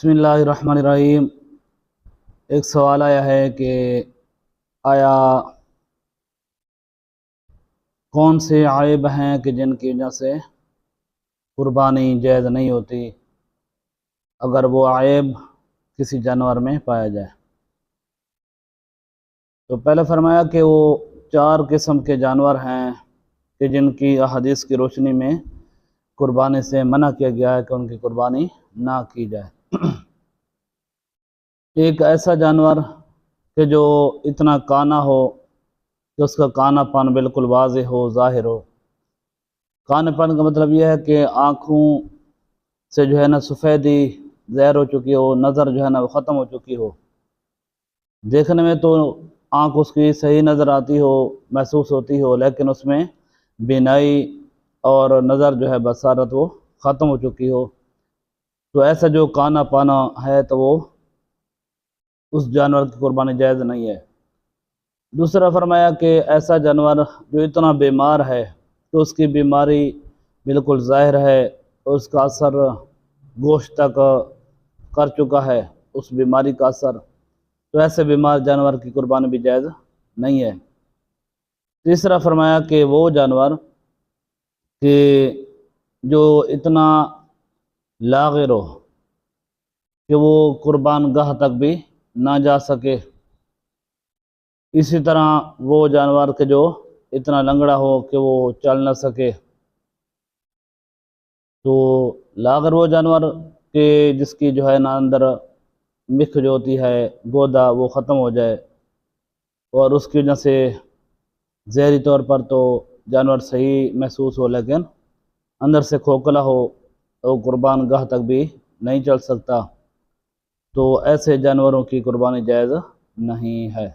بسم اللہ الرحمن الرحیم۔ ایک سوال آیا ہے کہ آیا کون سے عیب ہیں کہ جن کی وجہ سے قربانی جائز نہیں ہوتی اگر وہ عیب کسی جانور میں پایا جائے؟ تو پہلے فرمایا کہ وہ 4 قسم کے جانور ہیں کہ جن کی احادیث کی روشنی میں قربانی سے منع کیا گیا ہے کہ ان کی قربانی نہ کی جائے۔ ایک ایسا جانور کہ جو اتنا کانا ہو کہ اس کا کانا پن بالکل واضح ہو، ظاہر ہو۔ کانے پن کا مطلب یہ ہے کہ آنکھوں سے جو ہے نا سفیدی ظاہر ہو چکی ہو، نظر جو ہے نا وہ ختم ہو چکی ہو، دیکھنے میں تو آنکھ اس کی صحیح نظر آتی ہو، محسوس ہوتی ہو، لیکن اس میں بینائی اور نظر جو ہے بصارت وہ ختم ہو چکی ہو، تو ایسا جو کانا پانا ہے تو وہ اس جانور کی قربانی جائز نہیں ہے۔ دوسرا فرمایا کہ ایسا جانور جو اتنا بیمار ہے کہ اس کی بیماری بالکل ظاہر ہے اور اس کا اثر گوشت تک کر چکا ہے، اس بیماری کا اثر، تو ایسے بیمار جانور کی قربانی بھی جائز نہیں ہے۔ تیسرا فرمایا کہ وہ جانور کہ جو اتنا لاغر ہو کہ وہ قربان گاہ تک بھی نہ جا سکے، اسی طرح وہ جانور کہ جو اتنا لنگڑا ہو کہ وہ چل نہ سکے، تو لاغر وہ جانور کہ جس کی جو ہے نا اندر مکھ جو ہوتی ہے گودا وہ ختم ہو جائے اور اس کی وجہ سے ظاہری طور پر تو جانور صحیح محسوس ہو لیکن اندر سے کھوکھلا ہو تو قربان گاہ تک بھی نہیں چل سکتا، تو ایسے جانوروں کی قربانی جائز نہیں ہے۔